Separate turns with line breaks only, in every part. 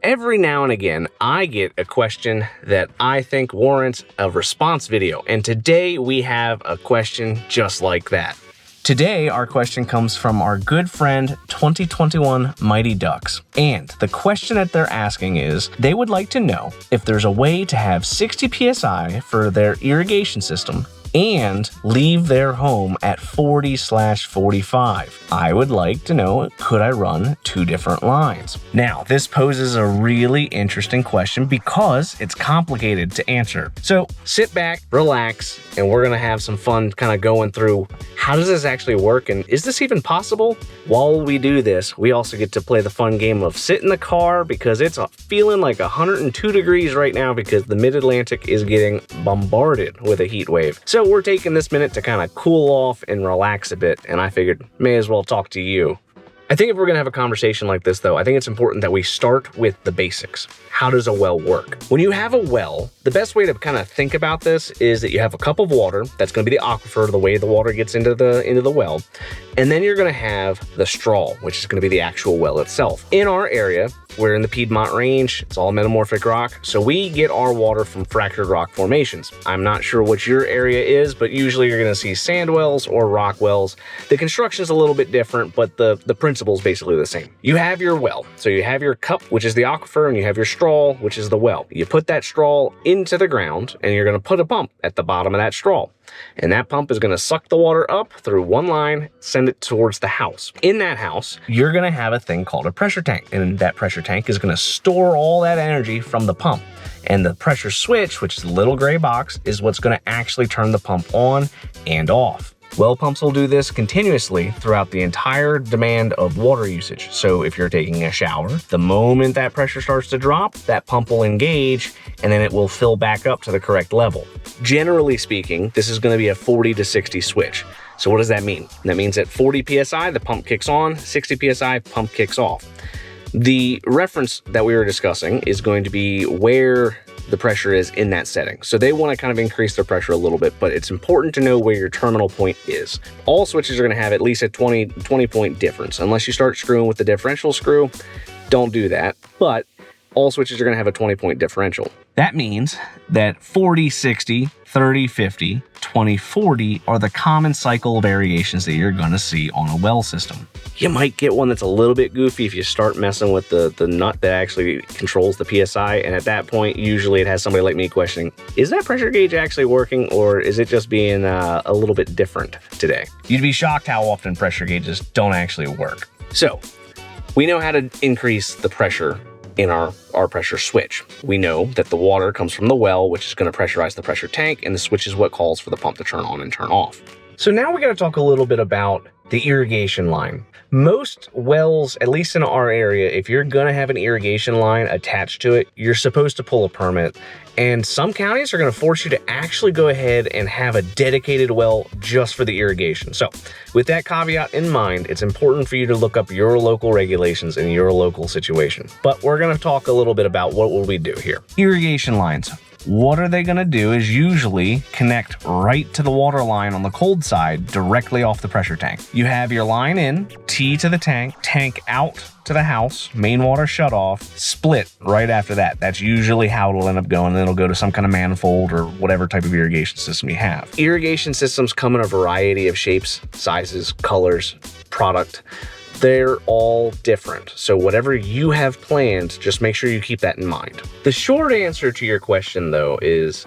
Every now and again, I get a question that I think warrants a response video, and today we have a question just like that. Today, our question comes from our good friend 2021 Mighty Ducks, and the question that they're asking is, they would like to know if there's a way to have 60 PSI for their irrigation system and leave their home at 40/45. I would like to know, could I run 2 different lines? Now, this poses a really interesting question because it's complicated to answer. So sit back, relax, and we're gonna have some fun kind of going through how does this actually work and is this even possible? While we do this, we also get to play the fun game of sit in the car because it's feeling like 102 degrees right now because the mid-Atlantic is getting bombarded with a heat wave. So we're taking this minute to kind of cool off and relax a bit, and I figured may as well talk to you. I think if we're gonna have a conversation like this though, I think it's important that we start with the basics. How does a well work? When you have a well, the best way to kind of think about this is that you have a cup of water, that's gonna be the aquifer, the way the water gets into the well, and then you're gonna have the straw, which is gonna be the actual well itself. In our area, we're in the Piedmont Range, it's all metamorphic rock, so we get our water from fractured rock formations. I'm not sure what your area is, but usually you're gonna see sand wells or rock wells. The construction's a little bit different, but the principle is basically the same. You have your well, so you have your cup, which is the aquifer, and you have your straw, which is the well. You put that straw into the ground, and you're gonna put a pump at the bottom of that straw. And that pump is gonna suck the water up through one line, send it towards the house. In that house, you're gonna have a thing called a pressure tank, and that pressure tank is gonna store all that energy from the pump. And the pressure switch, which is the little gray box, is what's gonna actually turn the pump on and off. Well pumps will do this continuously throughout the entire demand of water usage. So if you're taking a shower, the moment that pressure starts to drop, that pump will engage and then it will fill back up to the correct level. Generally speaking, this is going to be a 40 to 60 switch. So what does that mean? That means at 40 PSI, the pump kicks on, 60 PSI, pump kicks off. The reference that we were discussing is going to be where the pressure is in that setting. So they want to kind of increase their pressure a little bit, but it's important to know where your terminal point is. All switches are going to have at least a 20 point difference. Unless you start screwing with the differential screw, don't do that. But all switches are going to have a 20 point differential. That means that 40/60, 30/50, 20/40 are the common cycle variations that you're going to see on a well system. You might get one that's a little bit goofy if you start messing with the nut that actually controls the PSI, and at that point, usually it has somebody like me questioning, is that pressure gauge actually working, or is it just being a little bit different today? You'd be shocked how often pressure gauges don't actually work. So, we know how to increase the pressure in our pressure switch. We know that the water comes from the well, which is going to pressurize the pressure tank, and the switch is what calls for the pump to turn on and turn off. So now we got to talk a little bit about the irrigation line. Most wells, at least in our area, if you're going to have an irrigation line attached to it, you're supposed to pull a permit. And some counties are going to force you to actually go ahead and have a dedicated well just for the irrigation. So with that caveat in mind, it's important for you to look up your local regulations in your local situation. But we're going to talk a little bit about what will we do here. Irrigation lines. What are they going to do is usually connect right to the water line on the cold side directly off the pressure tank. You have your line in, T to the tank, tank out to the house, main water shut off, split right after that. That's usually how it'll end up going. It'll go to some kind of manifold or whatever type of irrigation system you have. Irrigation systems come in a variety of shapes, sizes, colors, product. They're all different. So whatever you have planned, just make sure you keep that in mind. The short answer to your question though is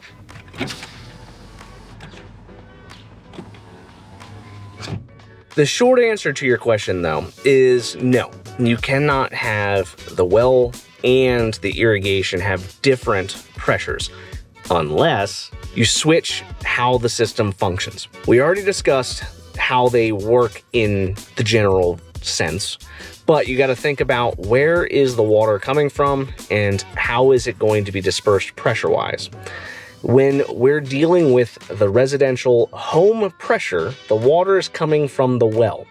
no. You cannot have the well and the irrigation have different pressures unless you switch how the system functions. We already discussed how they work in the general sense, but you got to think about where is the water coming from and how is it going to be dispersed pressure-wise. When we're dealing with the residential home pressure, the water is coming from the well.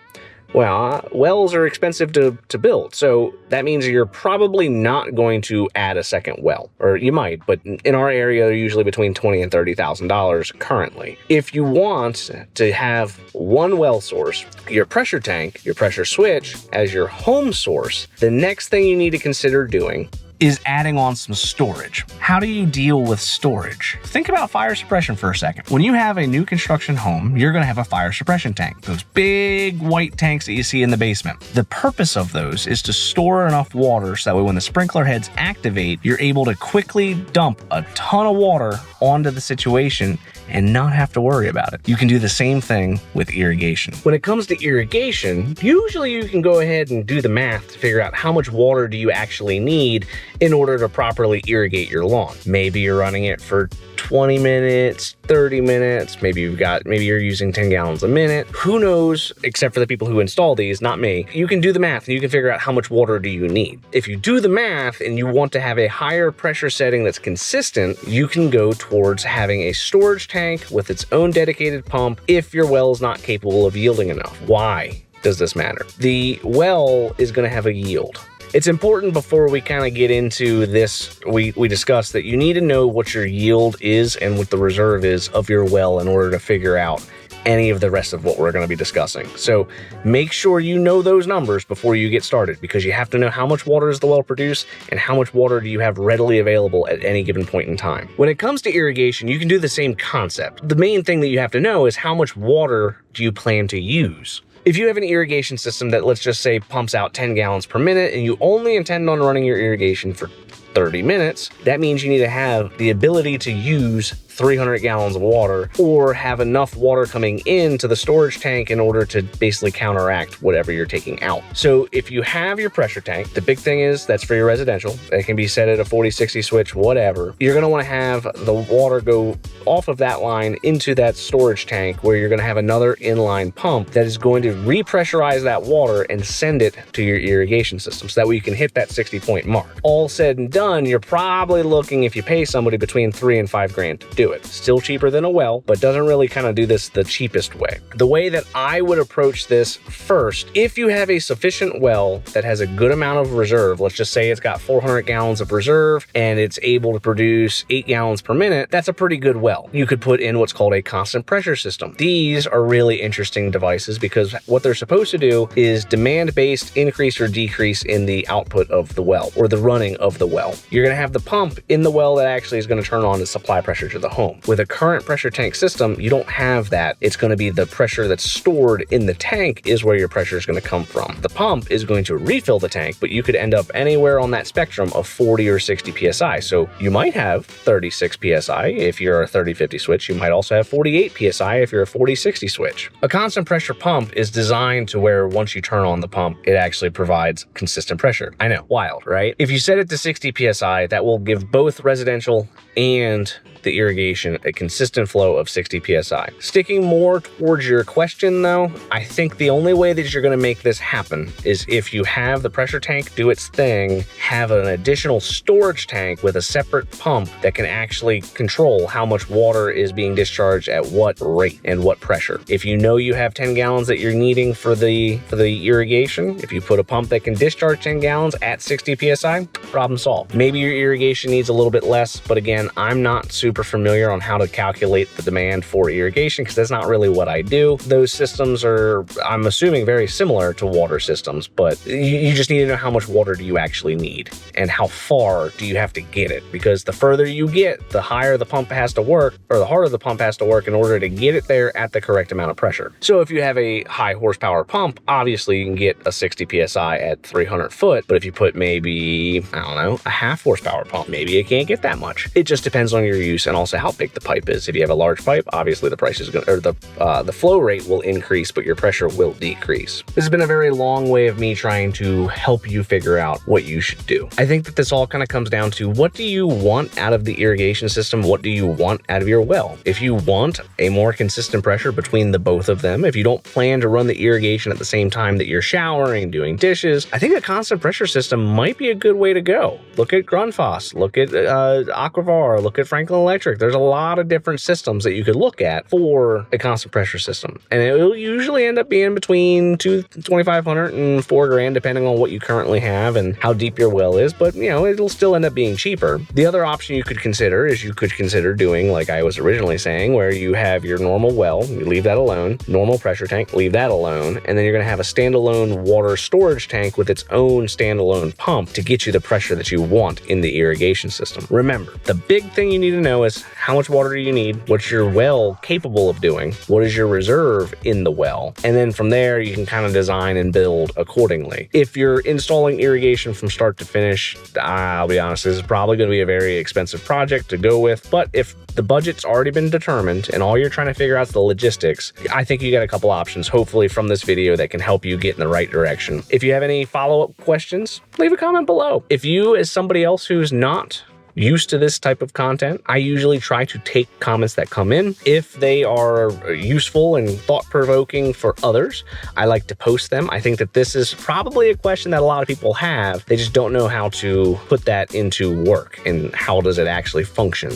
Well, wells are expensive to build, so that means you're probably not going to add a second well, or you might, but in our area, they're usually between $20,000 and $30,000 currently. If you want to have one well source, your pressure tank, your pressure switch as your home source, the next thing you need to consider doing is adding on some storage. How do you deal with storage? Think about fire suppression for a second. When you have a new construction home, you're gonna have a fire suppression tank, those big white tanks that you see in the basement. The purpose of those is to store enough water so that way when the sprinkler heads activate, you're able to quickly dump a ton of water onto the situation and not have to worry about it. You can do the same thing with irrigation. When it comes to irrigation, usually you can go ahead and do the math to figure out how much water do you actually need in order to properly irrigate your lawn. Maybe you're running it for 20 minutes, 30 minutes, maybe you're using 10 gallons a minute. Who knows, except for the people who install these, not me. You can do the math and you can figure out how much water do you need. If you do the math and you want to have a higher pressure setting that's consistent, you can go towards having a storage tank with its own dedicated pump if your well is not capable of yielding enough. Why does this matter? The well is going to have a yield. It's important before we kind of get into this, we discuss that you need to know what your yield is and what the reserve is of your well in order to figure out any of the rest of what we're going to be discussing. So make sure you know those numbers before you get started, because you have to know how much water does the well produce and how much water do you have readily available at any given point in time. When it comes to irrigation, you can do the same concept. The main thing that you have to know is how much water do you plan to use. If you have an irrigation system that, let's just say, pumps out 10 gallons per minute and you only intend on running your irrigation for 30 minutes, that means you need to have the ability to use 300 gallons of water or have enough water coming into the storage tank in order to basically counteract whatever you're taking out. So if you have your pressure tank, the big thing is that's for your residential. It can be set at a 40-60 switch, whatever. You're going to want to have the water go off of that line into that storage tank where you're going to have another inline pump that is going to repressurize that water and send it to your irrigation system so that way you can hit that 60-point mark. All said and done, you're probably looking, if you pay somebody, between $3,000 and $5,000 to do it. Still cheaper than a well, but doesn't really kind of do this the cheapest way. The way that I would approach this first, if you have a sufficient well that has a good amount of reserve, let's just say it's got 400 gallons of reserve and it's able to produce 8 gallons per minute, that's a pretty good well. You could put in what's called a constant pressure system. These are really interesting devices because what they're supposed to do is demand-based increase or decrease in the output of the well or the running of the well. You're going to have the pump in the well that actually is going to turn on the supply pressure to the home. With a current pressure tank system, you don't have that. It's going to be the pressure that's stored in the tank is where your pressure is going to come from. The pump is going to refill the tank, but you could end up anywhere on that spectrum of 40 or 60 psi. So you might have 36 psi if you're a 30-50 switch. You might also have 48 psi if you're a 40-60 switch. A constant pressure pump is designed to where once you turn on the pump, it actually provides consistent pressure. I know, wild, right? If you set it to 60 psi, that will give both residential and the irrigation a consistent flow of 60 psi. Sticking more towards your question though, I think the only way that you're going to make this happen is if you have the pressure tank do its thing, have an additional storage tank with a separate pump that can actually control how much water is being discharged at what rate and what pressure. If you know you have 10 gallons that you're needing for the irrigation, if you put a pump that can discharge 10 gallons at 60 psi, problem solved. Maybe your irrigation needs a little bit less, but again, I'm not super familiar on how to calculate the demand for irrigation because that's not really what I do. Those systems are, I'm assuming, very similar to water systems, but you just need to know how much water do you actually need and how far do you have to get it, because the further you get, the higher the pump has to work, or the harder the pump has to work in order to get it there at the correct amount of pressure. So if you have a high horsepower pump, obviously you can get a 60 psi at 300 foot, but if you put maybe, I don't know, a half horsepower pump, maybe it can't get that much. It just depends on your use and also how big the pipe is. If you have a large pipe, obviously the price is going to, or the flow rate will increase, but your pressure will decrease. This has been a very long way of me trying to help you figure out what you should do. I think that this all kind of comes down to, what do you want out of the irrigation system? What do you want out of your well? If you want a more consistent pressure between the both of them, if you don't plan to run the irrigation at the same time that you're showering, doing dishes, I think a constant pressure system might be a good way to go. Look at Grundfos, look at Aquavar, look at Franklin electric. There's a lot of different systems that you could look at for a constant pressure system. And it will usually end up being between $2,500 and $4,000, depending on what you currently have and how deep your well is. But, you know, it'll still end up being cheaper. The other option you could consider is you could consider doing, like I was originally saying, where you have your normal well, you leave that alone, normal pressure tank, leave that alone, and then you're going to have a standalone water storage tank with its own standalone pump to get you the pressure that you want in the irrigation system. Remember, the big thing you need to know is how much water do you need, what's your well capable of doing, what is your reserve in the well, and then from there you can kind of design and build accordingly. If you're installing irrigation from start to finish, I'll be honest, this is probably going to be a very expensive project to go with, but if the budget's already been determined and all you're trying to figure out is the logistics, I think you got a couple options, hopefully from this video, that can help you get in the right direction. If you have any follow-up questions, leave a comment below. If you, as somebody else who's not used to this type of content, I usually try to take comments that come in. If they are useful and thought-provoking for others, I like to post them. I think that this is probably a question that a lot of people have. They just don't know how to put that into work and how does it actually function.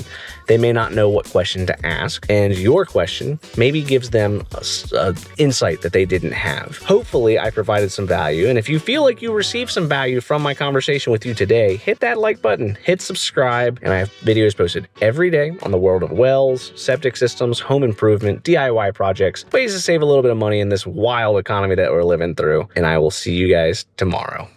They may not know what question to ask, and your question maybe gives them a insight that they didn't have. Hopefully, I provided some value, and if you feel like you received some value from my conversation with you today, hit that like button, hit subscribe, and I have videos posted every day on the world of wells, septic systems, home improvement, DIY projects, ways to save a little bit of money in this wild economy that we're living through, and I will see you guys tomorrow.